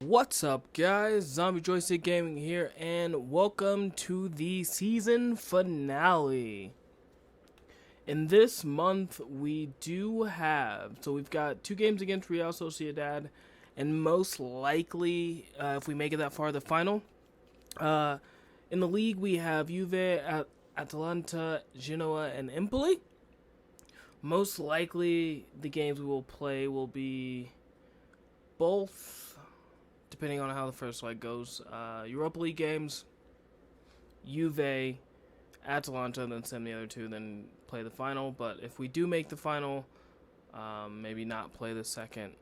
What's up, guys? Zombie Joystick Gaming here, and welcome to the season finale. In this month, we've got 2 games against Real Sociedad, and most likely, if we make it that far, the final. In the league, we have Juve, Atalanta, Genoa, and Empoli. Most likely, the games we will play will be both, depending on how the first leg goes. Europa League games, Juve, Atalanta, and then send the other 2, then play the final. But if we do make the final, maybe not play the second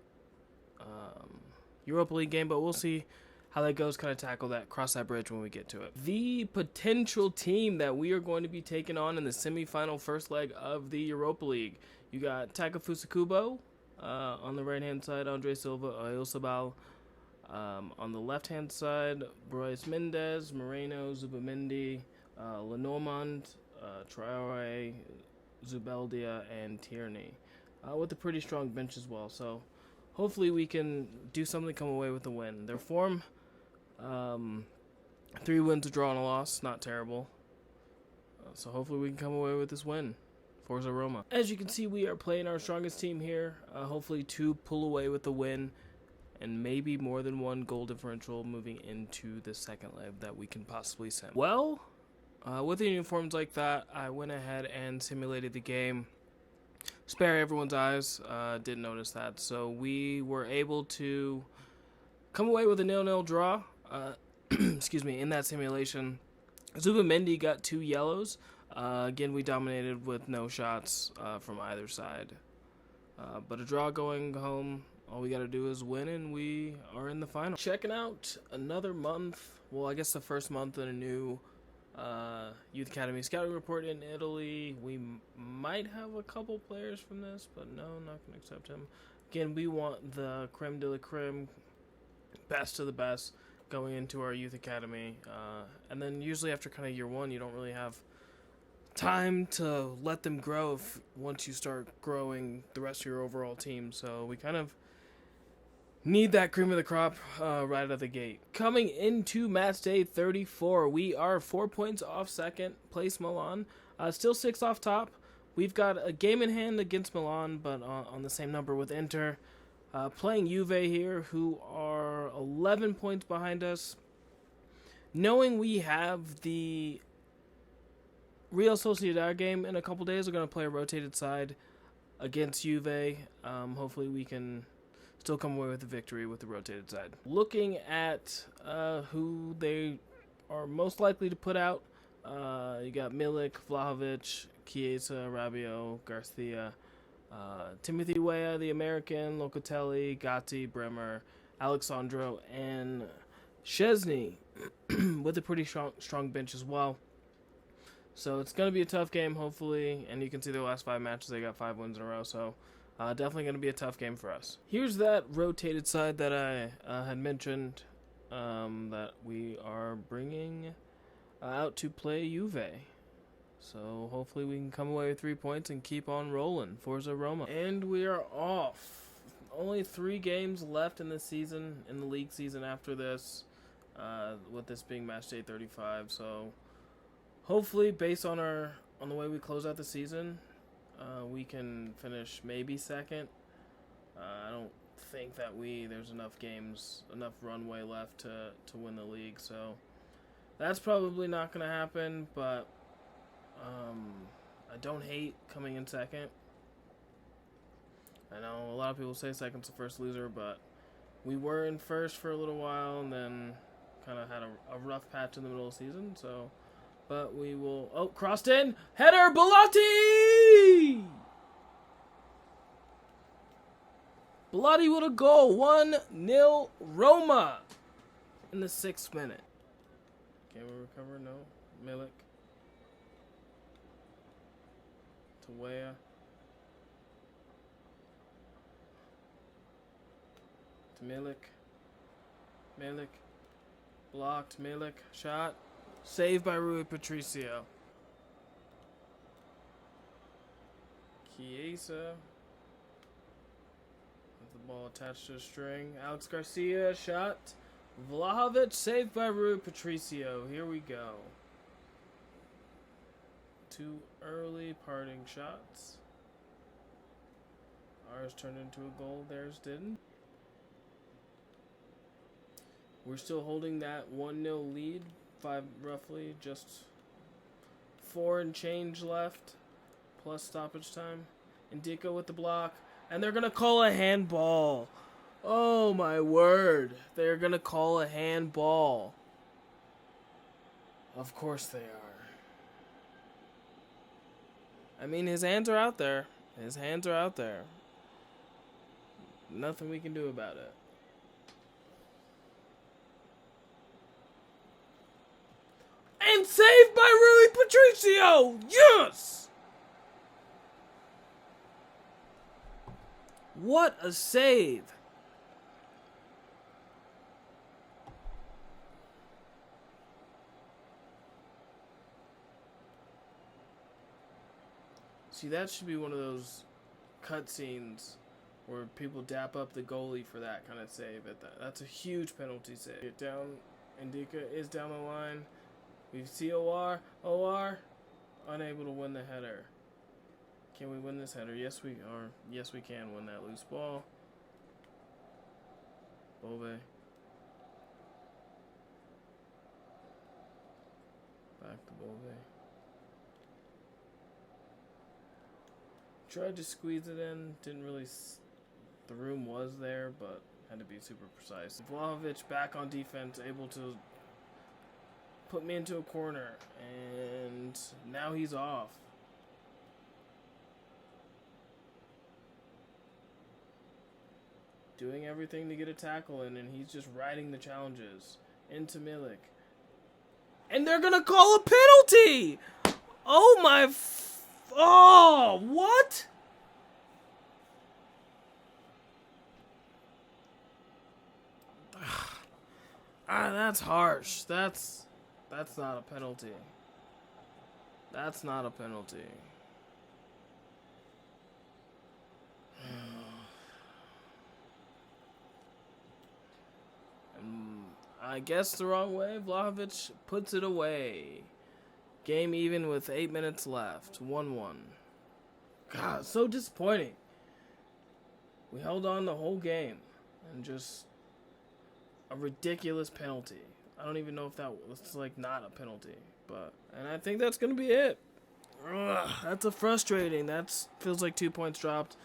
Europa League game, but we'll see how that goes, kind of cross that bridge when we get to it. The potential team that we are going to be taking on in the semifinal first leg of the Europa League. You got Takefusa Kubo on the right-hand side, Andre Silva, Oyarzabal. On the left-hand side, Bryce Mendez, Moreno, Zubamendi, Lenormand, Traore, Zubeldia, and Tierney, with a pretty strong bench as well. So hopefully we can do something, come away with a win. Their form, 3 wins, a draw, and a loss, not terrible. So hopefully we can come away with this win. Forza Roma. As you can see, we are playing our strongest team here. Hopefully to pull away with the win, and maybe more than 1 goal differential moving into the second leg that we can possibly send. Well, with the uniforms like that, I went ahead and simulated the game. Spare everyone's eyes, didn't notice that. So we were able to come away with a 0-0 draw, excuse me, in that simulation. Zubamendi got 2 yellows. Again, we dominated with no shots from either side. But a draw going home. All we got to do is win, and we are in the final. Checking out another month. Well, I guess the first month in a new Youth Academy scouting report in Italy. We might have a couple players from this, but no, not going to accept him. Again, we want the creme de la creme, best of the best, going into our Youth Academy. And then usually after kind of year 1, you don't really have time to let them grow once you start growing the rest of your overall team. So we kind of need that cream of the crop right out of the gate. Coming into match day 34, we are 4 points off second place Milan. Still 6 off top. We've got a game in hand against Milan, but on the same number with Inter. Playing Juve here, who are 11 points behind us. Knowing we have the Real Sociedad game in a couple days, we're going to play a rotated side against Juve. Hopefully we can still come away with a victory with the rotated side. Looking at who they are most likely to put out, you got Milik, Vlahovic, Chiesa, Rabiot, Garcia, Timothy Weah, the American, Locatelli, Gatti, Bremer, Alexandro, and Szczesny with a pretty strong bench as well. So it's going to be a tough game, hopefully, and you can see their last 5 matches, they got 5 wins in a row, so definitely going to be a tough game for us. Here's that rotated side that I had mentioned that we are bringing out to play Juve. So hopefully we can come away with 3 points and keep on rolling. Forza Roma. And we are off. Only 3 games left in the season, in the league season after this, with this being match day 35. So hopefully, based on the way we close out the season, we can finish maybe second. I don't think that there's enough runway left to win the league, so that's probably not going to happen, but I don't hate coming in second. I know a lot of people say second's the first loser, but we were in first for a little while and then kind of had a rough patch in the middle of the season, so... But we will... Oh, crossed in. Header, Belotti! Belotti with a goal. 1-0 Roma in the 6th minute. Can we recover? No. Milik. To Weah. To Milik. Milik. Blocked. Milik. Shot. Saved by Rui Patricio. Chiesa. Ball attached to a string. Alex Garcia, shot. Vlahovic, saved by Rui Patricio. Here we go. 2 early parting shots. Ours turned into a goal. Theirs didn't. We're still holding that 1-0 lead. 5 roughly. Just 4 and change left. Plus stoppage time. Indica with the block. And they're going to call a handball. Oh my word. They're going to call a handball. Of course they are. I mean, his hands are out there. His hands are out there. Nothing we can do about it. And saved by Rui Patricio! Yes! What a save! See, that should be one of those cutscenes where people dap up the goalie for that kind of save. That's a huge penalty save. Get down. Indica is down the line. We see OR. OR unable to win the header. Can we win this header? Yes, we are. Yes, we can win that loose ball. Bove. Back to Bove. Tried to squeeze it in. Didn't really. The room was there, but had to be super precise. Vlahovic back on defense, able to put me into a corner, and now he's off. Doing everything to get a tackle in, and he's just riding the challenges. Into Milik. And they're gonna call a penalty! Oh my... Oh, what? That's harsh. That's not a penalty. That's not a penalty. I guess the wrong way. Vlahovic puts it away. Game even with 8 minutes left. 1-1. God, so disappointing. We held on the whole game. And just a ridiculous penalty. I don't even know if that was like not a penalty. And I think that's going to be it. Ugh, that's a frustrating. That feels like 2 points dropped.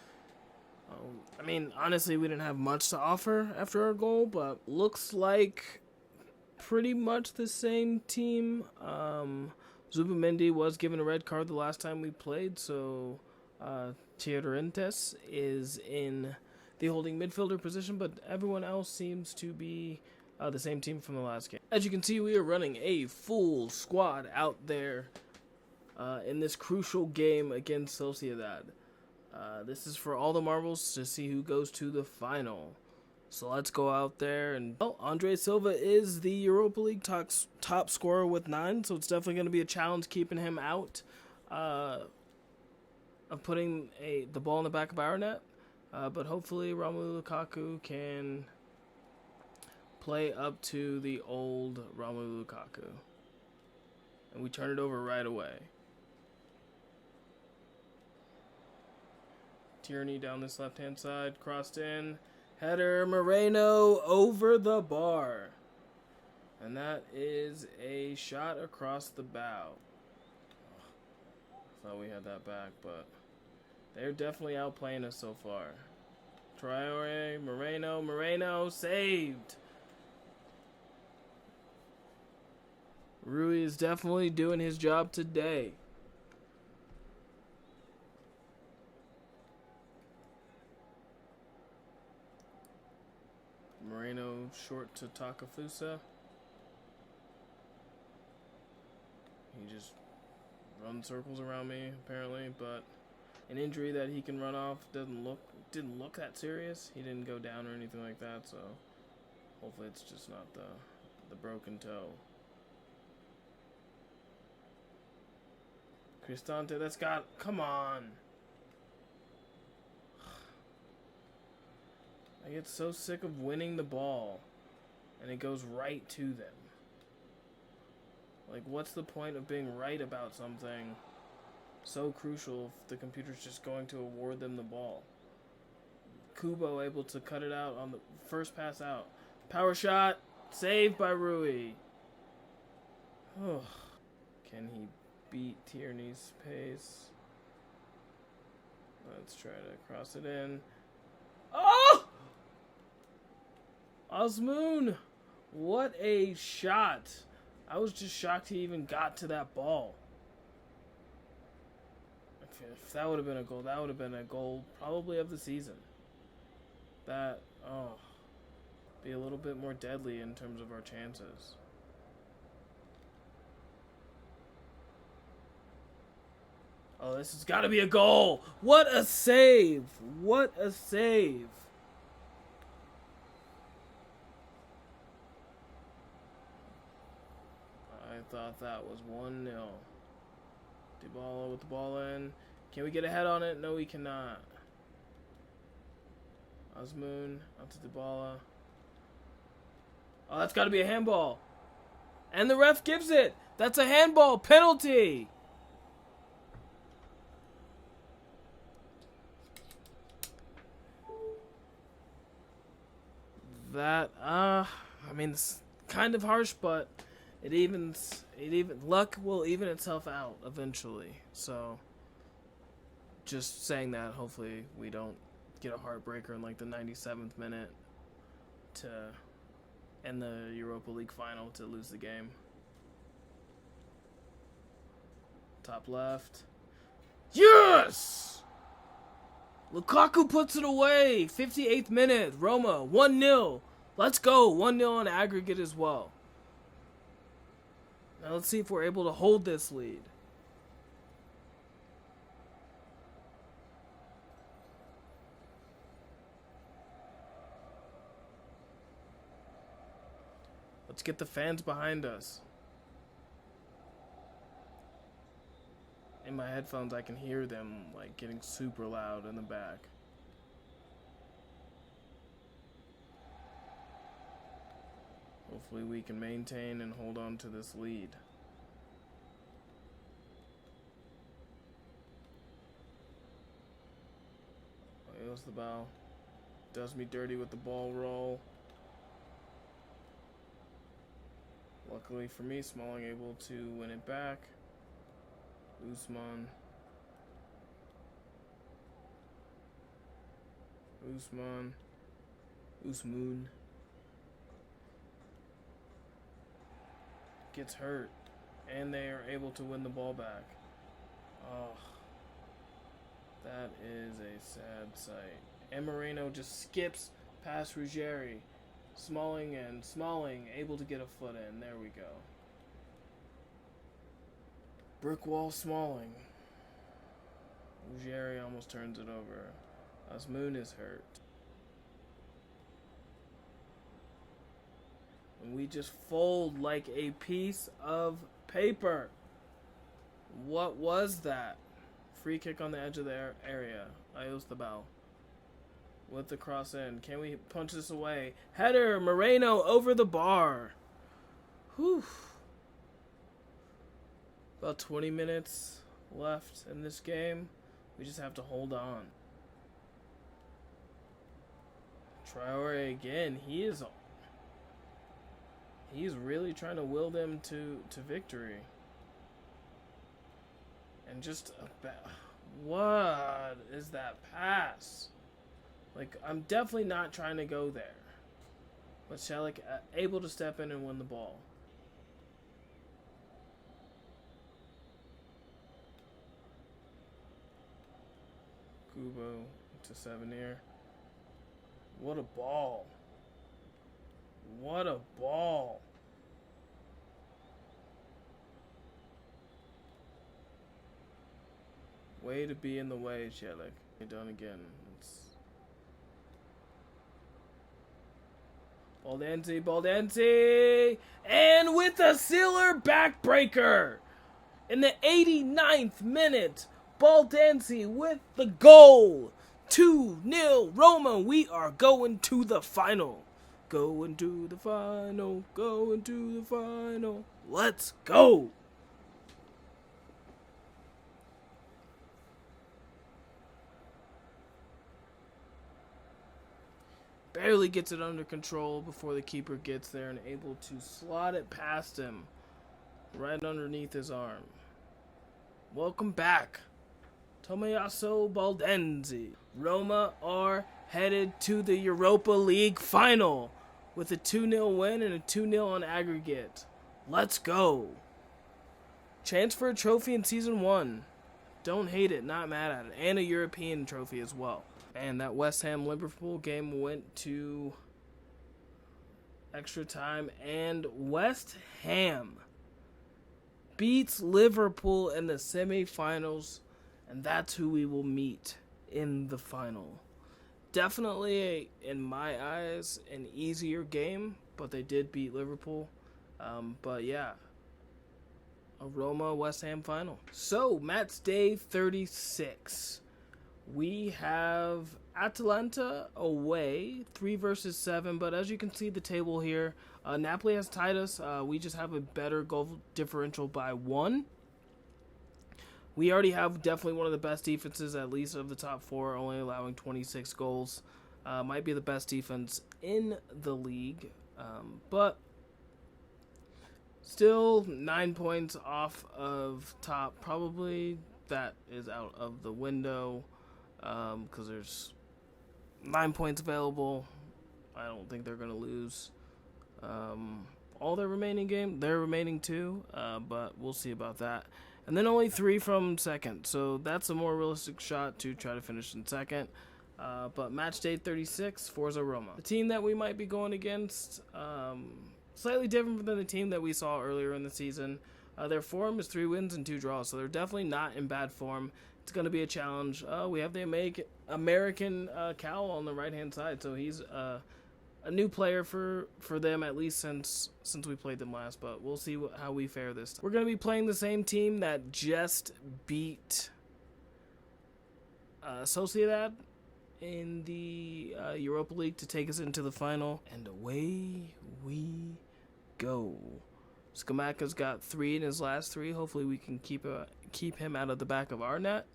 I mean, honestly, we didn't have much to offer after our goal. But looks like pretty much the same team. Zubimendi was given a red card the last time we played, so Tiradentes is in the holding midfielder position, but everyone else seems to be the same team from the last game. As you can see, we are running a full squad out there in this crucial game against Sociedad. This is for all the marbles to see who goes to the final. So let's go out there, and Andre Silva is the Europa League top scorer with 9, so it's definitely going to be a challenge keeping him out of putting the ball in the back of our net. But hopefully Romelu Lukaku can play up to the old Romelu Lukaku, and we turn it over right away. Tierney down this left-hand side, crossed in. Header, Moreno over the bar. And that is a shot across the bow. Thought we had that back, but they're definitely outplaying us so far. Traore, Moreno, saved. Rui is definitely doing his job today. Moreno short to Takafusa. He just runs circles around me apparently, but an injury that he can run off didn't look that serious. He didn't go down or anything like that, so hopefully it's just not the broken toe. Cristante, come on. I get so sick of winning the ball, and it goes right to them. Like, what's the point of being right about something so crucial if the computer's just going to award them the ball? Kubo able to cut it out on the first pass out. Power shot, saved by Rui. Oh. Can he beat Tierney's pace? Let's try to cross it in. Oh! Osmoon! What a shot! I was just shocked he even got to that ball. If that would have been a goal, that would have been a goal probably of the season. That, be a little bit more deadly in terms of our chances. Oh, this has got to be a goal. What a save. What a save. I thought that was 1-0. Dybala with the ball in. Can we get a head on it? No, we cannot. Osmoon out to Dybala. Oh, that's got to be a handball. And the ref gives it. That's a handball. Penalty. That, I mean, it's kind of harsh, but luck will even itself out eventually. So, just saying that, hopefully we don't get a heartbreaker in like the 97th minute to end the Europa League final to lose the game. Top left. Yes! Lukaku puts it away. 58th minute. Roma, 1-0. Let's go. 1-0 on aggregate as well. Now let's see if we're able to hold this lead. Let's get the fans behind us. In my headphones, I can hear them like getting super loud in the back. Hopefully we can maintain and hold on to this lead. Here's the ball. Does me dirty with the ball roll. Luckily for me, Smalling able to win it back. Usman. Gets hurt, and they are able to win the ball back. Oh, that is a sad sight. And Moreno just skips past Ruggieri. Smalling able to get a foot in. There we go. Brick wall Smalling. Ruggieri almost turns it over. Osmoon is hurt. And we just fold like a piece of paper. What was that? Free kick on the edge of the area. Oyazabal with the cross in. Can we punch this away? Header, Moreno over the bar. Whew. About 20 minutes left in this game. We just have to hold on. Traore again. He's really trying to will them to victory. And just what is that pass? Like, I'm definitely not trying to go there. But Shelik able to step in and win the ball. Kubo to Sevenier. What a ball. What a ball. Way to be in the way, Shelik. You're done again. Baldanzi, and with a Sealer backbreaker in the 89th minute, Baldanzi with the goal 2-0 Roma. We are going to the final. Going to the final. Going to the final. Let's go. Barely gets it under control before the keeper gets there and able to slot it past him right underneath his arm. Welcome back, Tommaso Baldenzi. Roma are headed to the Europa League final with a 2-0 win and a 2-0 on aggregate. Let's go. Chance for a trophy in Season 1. Don't hate it, not mad at it. And a European trophy as well. And that West Ham-Liverpool game went to extra time. And West Ham beats Liverpool in the semifinals. And that's who we will meet in the final. Definitely, in my eyes, an easier game. But they did beat Liverpool. But yeah. A Roma-West Ham final. So, match day 36. We have Atalanta away, 3 versus 7, but as you can see the table here, Napoli has tied us. We just have a better goal differential by 1. We already have definitely one of the best defenses, at least of the top 4, only allowing 26 goals. Might be the best defense in the league, but still 9 points off of top. Probably that is out of the window. Because there's 9 points available. I don't think they're going to lose all their remaining game. Their remaining 2, but we'll see about that. And then only 3 from second, so that's a more realistic shot to try to finish in second. But match day 36, Forza Roma. The team that we might be going against, slightly different than the team that we saw earlier in the season. Their form is 3 wins and 2 draws, so they're definitely not in bad form. It's going to be a challenge. We have the American Cal on the right-hand side, so he's a new player for them, at least since we played them last, but we'll see how we fare this time. We're going to be playing the same team that just beat Sociedad in the Europa League to take us into the final, and away we go. Skamaka's got 3 in his last 3. Hopefully we can keep him out of the back of our net.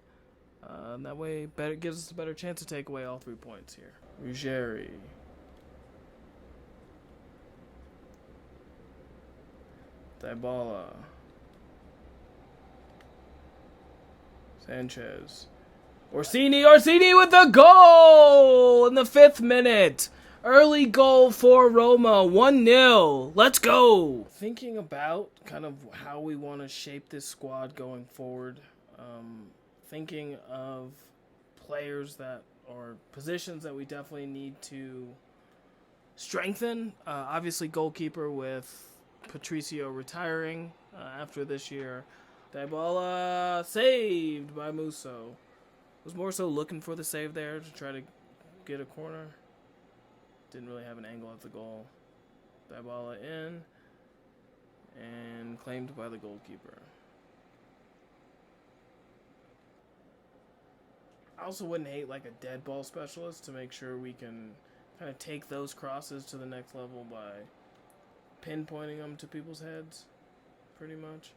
That way gives us a better chance to take away all 3 points here. Ruggeri. Dybala. Sanchez. Orsini with a goal in the 5th minute. Early goal for Roma, 1-0. Let's go. Thinking about kind of how we want to shape this squad going forward. Thinking of players or positions that we definitely need to strengthen. Obviously, goalkeeper with Patricio retiring after this year. Dybala saved by Musso. Was more so looking for the save there to try to get a corner. Didn't really have an angle at the goal. Dybala in and claimed by the goalkeeper. I also wouldn't hate like a dead ball specialist to make sure we can kind of take those crosses to the next level by pinpointing them to people's heads, pretty much.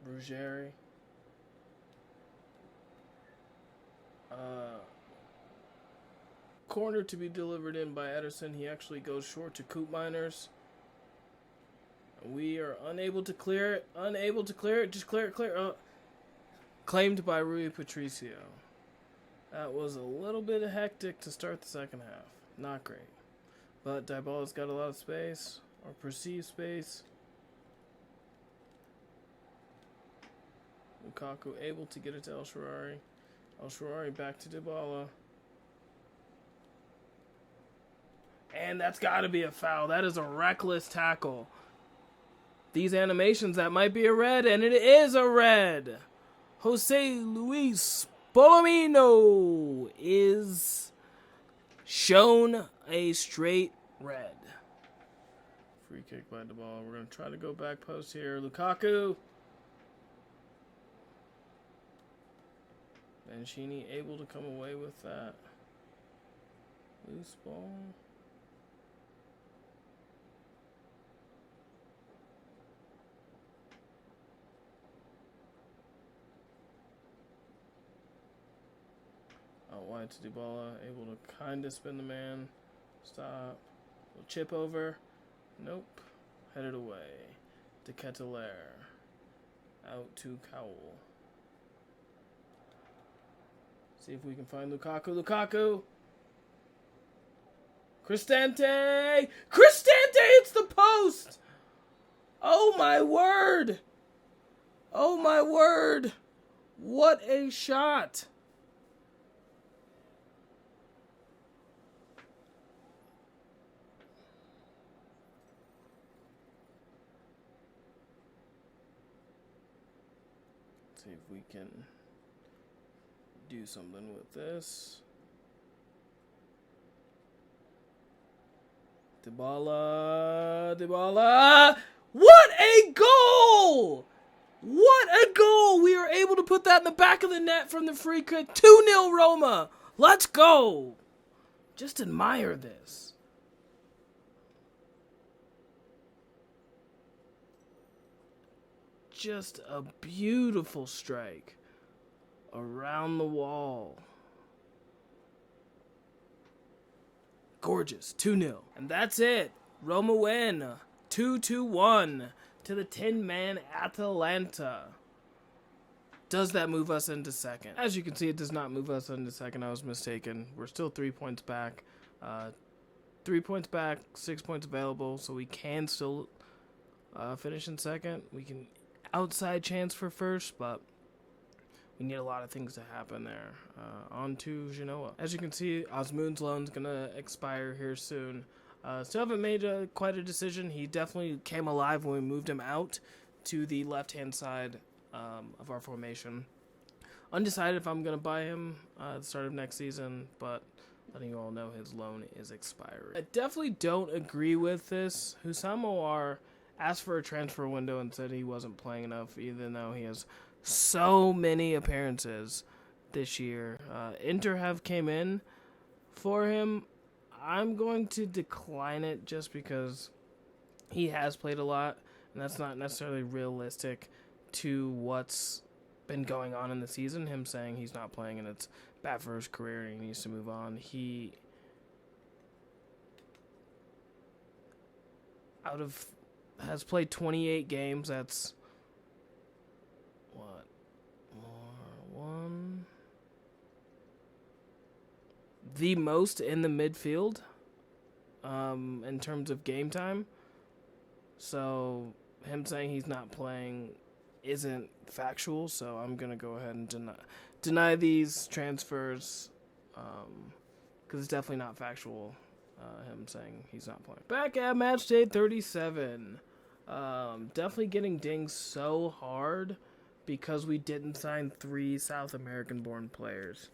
Ruggeri. Corner to be delivered in by Ederson. He actually goes short to Coop Miners. We are unable to clear it. Just clear it. Claimed by Rui Patricio. That was a little bit hectic to start the second half. Not great. But Dybala's got a lot of space, or perceived space. Lukaku able to get it to El Shaarawy. El Shaarawy back to Dybala. And that's got to be a foul. That is a reckless tackle. These animations, that might be a red, and it is a red. Jose Luis Bolomino is shown a straight red. Free kick by the ball. We're going to try to go back post here. Lukaku. Mancini able to come away with that. Loose ball. Out wide to Dybala. Able to kind of spin the man. Stop. Little chip over. Nope. Headed away. De Ketelaere. Out to Cowell. See if we can find Lukaku. Lukaku! Cristante! Cristante hits the post! Oh my word! Oh my word! What a shot! Let's see if we can do something with this. Dybala. What a goal! What a goal! We were able to put that in the back of the net from the free kick. 2-0 Roma. Let's go. Just admire this. Just a beautiful strike. Around the wall. Gorgeous. 2-0. And that's it. Roma win. 2-1 to the Tin Man Atalanta. Does that move us into second? As you can see, it does not move us into second. I was mistaken. We're still 3 points back. 3 points back, 6 points available, so we can still finish in second. We can outside chance for first, but we need a lot of things to happen there. On to Genoa. As you can see, Osmoon's loan's going to expire here soon. Still haven't made quite a decision. He definitely came alive when we moved him out to the left-hand side of our formation. Undecided if I'm going to buy him at the start of next season, but letting you all know his loan is expiring. I definitely don't agree with this. Houssam Aouar asked for a transfer window and said he wasn't playing enough, even though he has so many appearances this year. Inter have came in for him. I'm going to decline it just because he has played a lot, and that's not necessarily realistic to what's been going on in the season. Him saying he's not playing and it's bad for his career and he needs to move on. He has played 28 games. That's what? One. The most in the midfield in terms of game time. So him saying he's not playing isn't factual, so I'm going to go ahead and deny these transfers because it's definitely not factual, him saying he's not playing. Back at match day 37. Definitely getting dinged so hard because we didn't sign 3 South American-born players.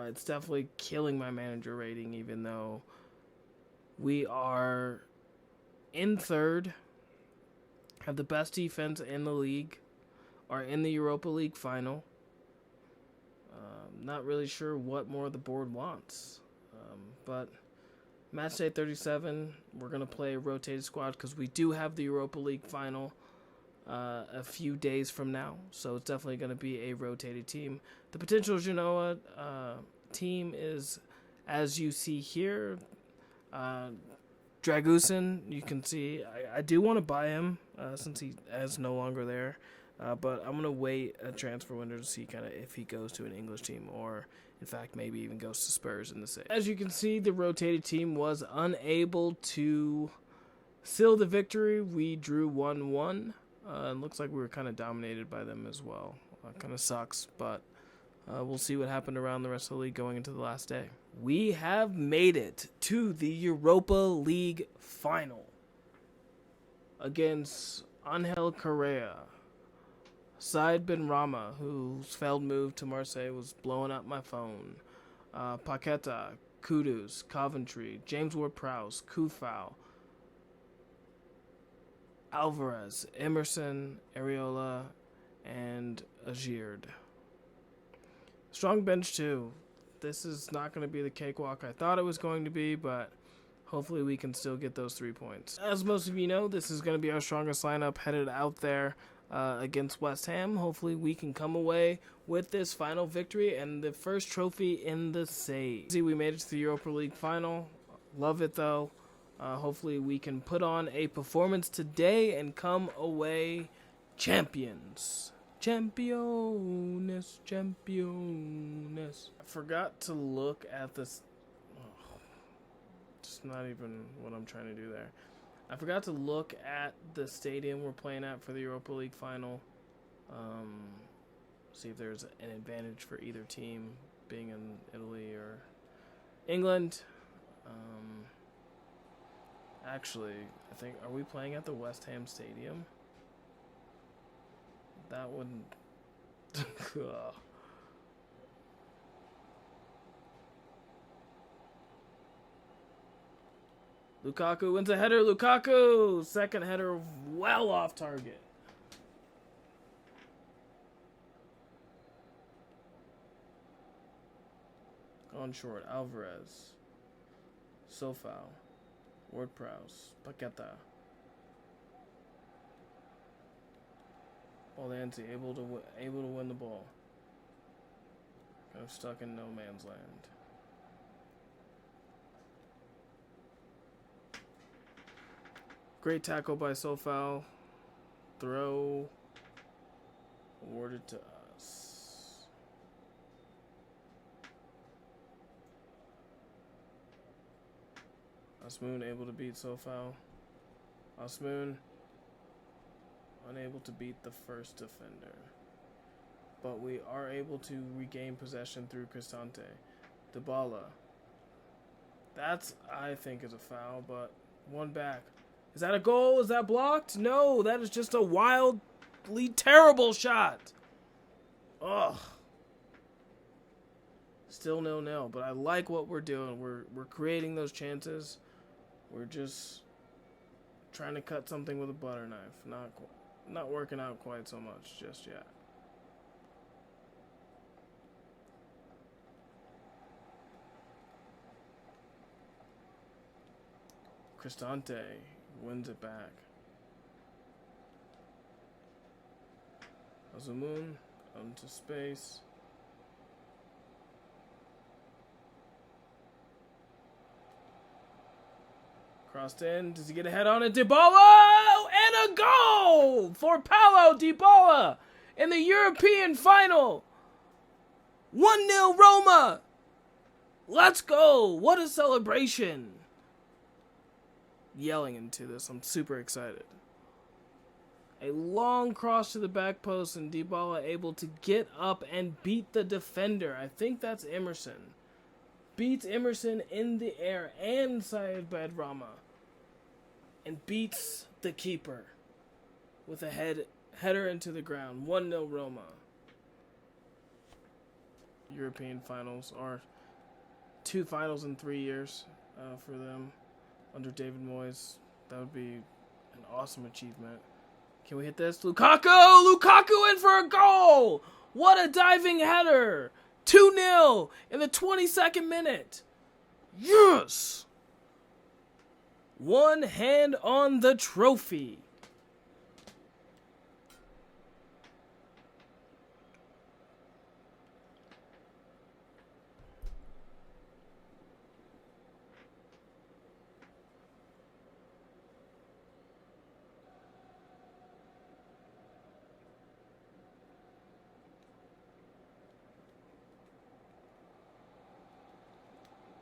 It's definitely killing my manager rating, even though we are in third, have the best defense in the league, are in the Europa League final. Not really sure what more the board wants. But match day 37, we're going to play a rotated squad because we do have the Europa League final a few days from now. So it's definitely going to be a rotated team. The potential Genoa team is, as you see here, Dragusin. You can see I do want to buy him since he is no longer there. But I'm going to wait a transfer window to see kind of if he goes to an English team or, in fact, maybe even goes to Spurs in the city. As you can see, the rotated team was unable to seal the victory. We drew 1-1. It looks like we were kind of dominated by them as well. Kind of sucks, but we'll see what happened around the rest of the league going into the last day. We have made it to the Europa League final against Angel Correa. Said Ben Rama, whose failed move to Marseille was blowing up my phone. Paqueta, Kudus, Coventry, James Ward-Prowse, Kufau, Alvarez, Emerson, Areola, and Agierd. Strong bench too. This is not going to be the cakewalk I thought it was going to be, but hopefully we can still get those 3 points. As most of you know, this is going to be our strongest lineup headed out there against West Ham. Hopefully we can come away with this final victory and the first trophy in the save. See, we made it to the Europa League final. Love it though. Hopefully we can put on a performance today and come away champions. Championes. I forgot to look at this. Just not even what I'm trying to do there. I forgot to look at the stadium we're playing at for the Europa League final. See if there's an advantage for either team being in Italy or England. Actually, I think, are we playing at the West Ham Stadium? That wouldn't... Lukaku wins a header. Lukaku! Second header well off target. Gone short. Alvarez. Sofao. Ward-Prowse. Paqueta. Bolanzi able to win the ball. Kind of stuck in no man's land. Great tackle by Sofao. Throw awarded to us. Asmoon able to beat Sofao. Asmoon unable to beat the first defender. But we are able to regain possession through Cristante. Dybala. That's, I think, is a foul, but one back. Is that a goal? Is that blocked? No, that is just a wildly terrible shot. Ugh. Still 0-0, but I like what we're doing. We're creating those chances. We're just trying to cut something with a butter knife. Not working out quite so much just yet. Cristante wins it back. Azumun into space. Crossed in. Does he get a head on it? Dybala! And a goal for Paulo Dybala in the European final. 1-0 Roma. Let's go. What a celebration. Yelling into this. I'm super excited. A long cross to the back post and Dybala able to get up and beat the defender. I think that's Emerson. Beats Emerson in the air and Said Ben Rama. And beats the keeper with a header into the ground. 1-0 Roma. European finals are 2 finals in 3 years for them under David Moyes. That would be an awesome achievement. Can we hit this? Lukaku! Lukaku in for a goal! What a diving header! 2-0 in the 22nd minute. Yes! One hand on the trophy.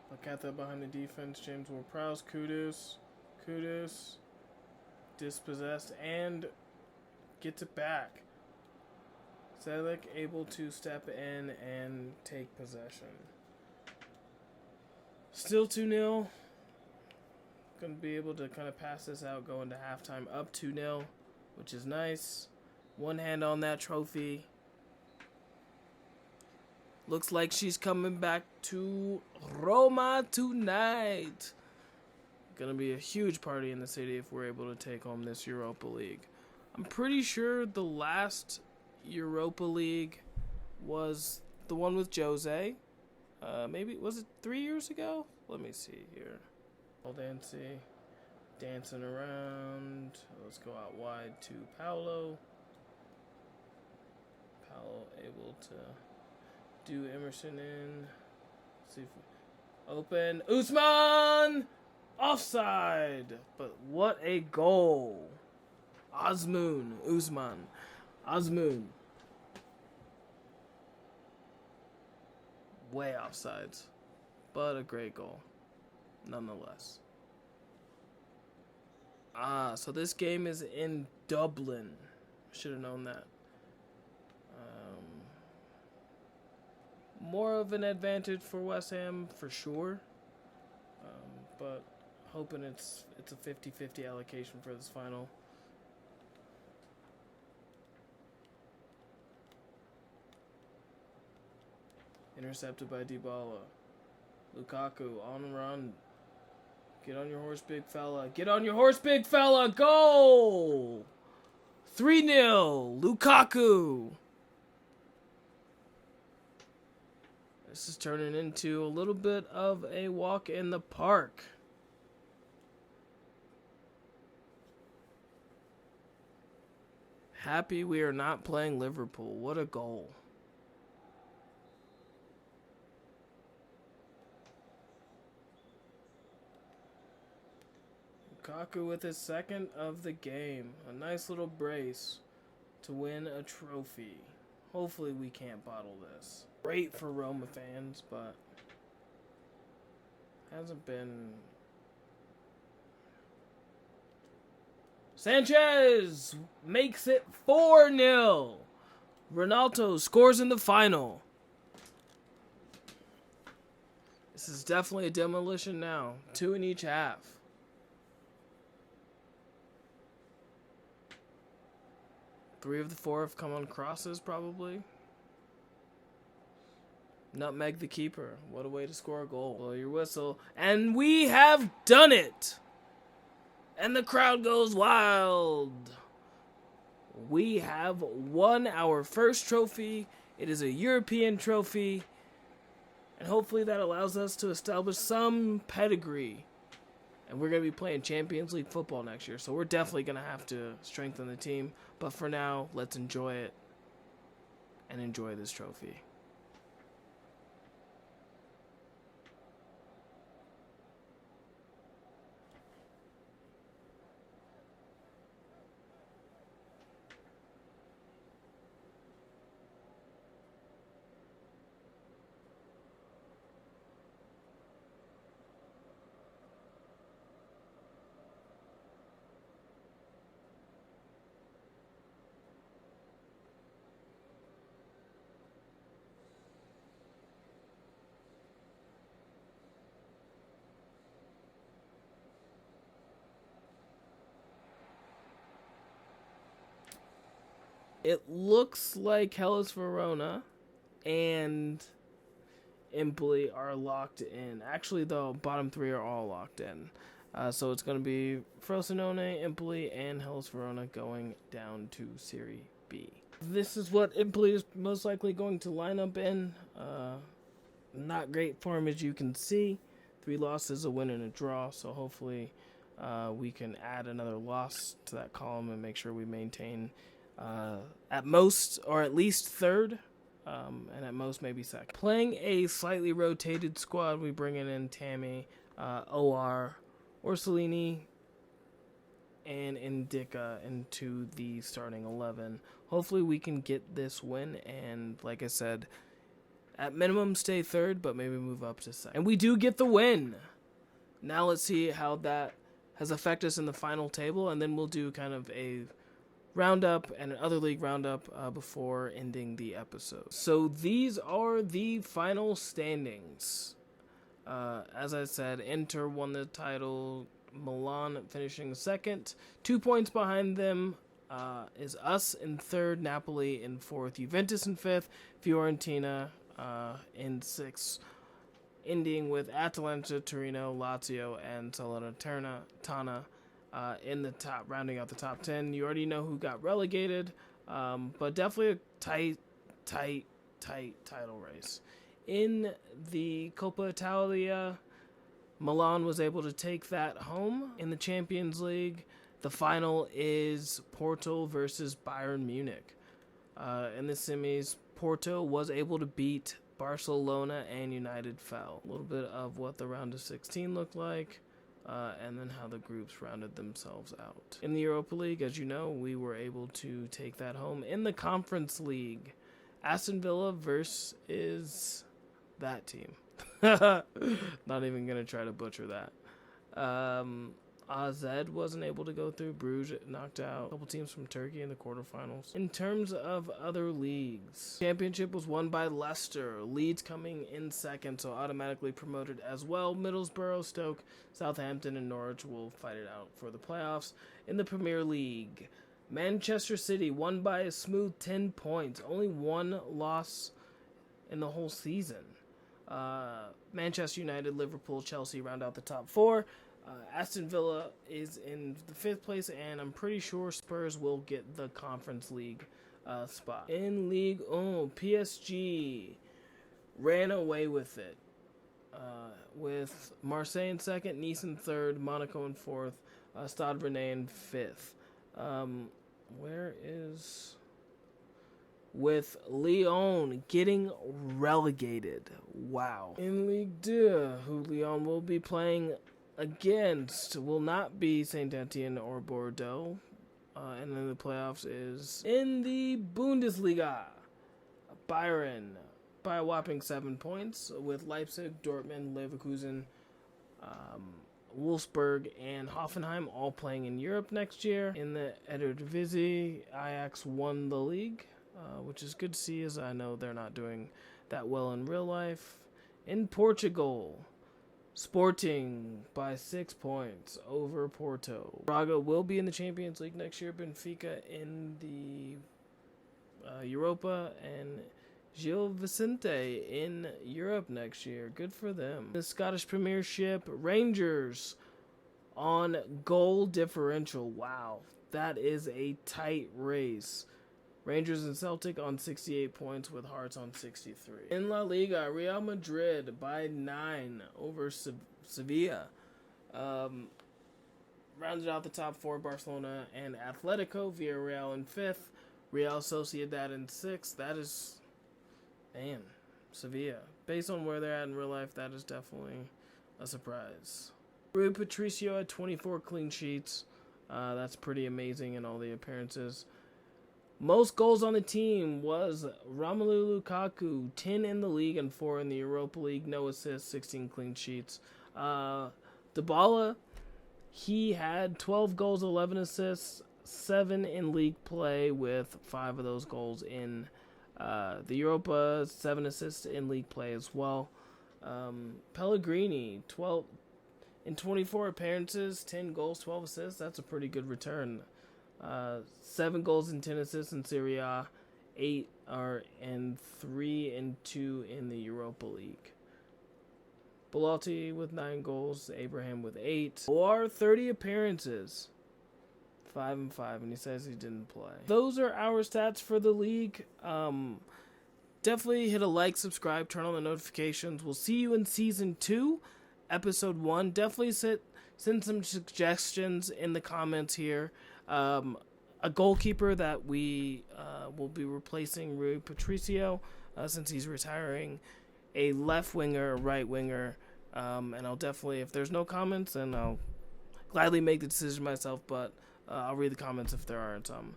Paqueta behind the defense. James Ward-Prowse. Kudus. Dispossessed and gets it back. Zelik able to step in and take possession. Still 2-0. Going to be able to kind of pass this out, go into halftime up 2-0, which is nice. One hand on that trophy. Looks like she's coming back to Roma tonight. Gonna be a huge party in the city if we're able to take home this Europa League. I'm pretty sure the last Europa League was the one with Jose. Maybe, was it 3 years ago? Let me see here. Dancing around. Let's go out wide to Paolo. Paolo able to do Emerson in. Let's see if we open. Usman! Offside! But what a goal. Usman. Way offsides. But a great goal. Nonetheless. So this game is in Dublin. Should have known that. More of an advantage for West Ham for sure. But hoping it's a 50-50 allocation for this final. Intercepted by Dybala. Lukaku on the run. Get on your horse, big fella. Get on your horse, big fella. Goal! 3-0. Lukaku. This is turning into a little bit of a walk in the park. Happy we are not playing Liverpool. What a goal. Lukaku with his second of the game. A nice little brace to win a trophy. Hopefully we can't bottle this. Great for Roma fans, but hasn't been. Sanchez makes it 4-0. Ronaldo scores in the final. This is definitely a demolition now. 2 in each half. Three of the 4 have come on crosses, probably. Nutmeg the keeper. What a way to score a goal. Blow your whistle. And we have done it! And the crowd goes wild. We have won our first trophy. It is a European trophy. And hopefully that allows us to establish some pedigree. And we're going to be playing Champions League football next year. So we're definitely going to have to strengthen the team. But for now, let's enjoy it. And enjoy this trophy. It looks like Hellas Verona and Empoli are locked in. Actually, the bottom 3 are all locked in. So it's going to be Frosinone, Empoli, and Hellas Verona going down to Serie B. This is what Empoli is most likely going to line up in. Not great form, as you can see. 3 losses, a win, and a draw. So hopefully we can add another loss to that column and make sure we maintain at most, or at least 3rd, and at most maybe 2nd. Playing a slightly rotated squad, we bring in Tammy, OR, Orsolini, and Indica into the starting 11. Hopefully we can get this win, and like I said, at minimum stay 3rd, but maybe move up to 2nd. And we do get the win! Now let's see how that has affected us in the final table, and then we'll do kind of a roundup and an other league roundup before ending the episode. So these are the final standings. As I said, Inter won the title, Milan finishing 2nd, 2 points behind them, is us in third, Napoli in fourth, Juventus in fifth, Fiorentina in sixth, ending with Atalanta, Torino, Lazio, and Salernitana in the top, rounding out the top 10. You already know who got relegated, but definitely a tight title race. In the Coppa Italia, Milan was able to take that home. In the Champions League, the final is Porto versus Bayern Munich. In the semis, Porto was able to beat Barcelona and United fell. A little bit of what the round of 16 looked like, and then how the groups rounded themselves out. In the Europa League, as you know, we were able to take that home. In the Conference League, Aston Villa versus that team. Not even going to try to butcher that. AZ wasn't able to go through. Bruges knocked out a couple teams from Turkey in the quarterfinals. In terms of other leagues, championship was won by Leicester. Leeds coming in second, so automatically promoted as well. Middlesbrough, Stoke, Southampton, and Norwich will fight it out for the playoffs. In the Premier League, Manchester City won by a smooth 10 points. Only one loss in the whole season. Manchester United, Liverpool, Chelsea round out the top four. Aston Villa is in the 5th place, and I'm pretty sure Spurs will get the Conference League spot. In League 1, PSG ran away with it, with Marseille in 2nd, Nice in 3rd, Monaco in 4th, Stade Rennais in 5th. With Lyon getting relegated. Wow. In Ligue 2, who Lyon will be playing against will not be Saint-Etienne or Bordeaux. And then the playoffs is in the Bundesliga. Bayern by a whopping 7 points, with Leipzig, Dortmund, Leverkusen, Wolfsburg, and Hoffenheim all playing in Europe next year. In the Eredivisie, Ajax won the league, which is good to see, as I know they're not doing that well in real life. In Portugal, Sporting by 6 points over Porto. Braga will be in the Champions League next year. Benfica in the Europa, and Gil Vicente in Europe next year. Good for them. The Scottish Premiership, Rangers on goal differential. Wow, that is a tight race. Rangers and Celtic on 68 points, with Hearts on 63. In La Liga, Real Madrid by 9 over Sevilla. Rounded out the top 4, Barcelona and Atletico. Villarreal in 5th. Real Sociedad in 6th. That is, man, Sevilla. Based on where they're at in real life, that is definitely a surprise. Rui Patricio had 24 clean sheets. That's pretty amazing in all the appearances. Most goals on the team was Romelu Lukaku, 10 in the league and 4 in the Europa League. No assists, 16 clean sheets. Dybala, he had 12 goals, 11 assists, 7 in league play, with 5 of those goals in the Europa, 7 assists in league play as well. Pellegrini, 12 in 24 appearances, 10 goals, 12 assists. That's a pretty good return. 7 goals and 10 assists in Serie A, 8 and 3 and 2 in the Europa League. Belotti with 9 goals, Abraham with 8. Or 30 appearances, 5 and 5, and he says he didn't play. Those are our stats for the league. Definitely hit a like, subscribe, turn on the notifications. We'll see you in Season 2, Episode 1. Definitely send some suggestions in the comments here. A goalkeeper that we will be replacing Rui Patricio, since he's retiring, a left winger, a right winger, and I'll definitely, if there's no comments, then I'll gladly make the decision myself, but I'll read the comments if there aren't some.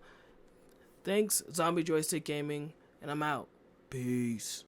Thanks, Zombie Joystick Gaming, and I'm out. Peace.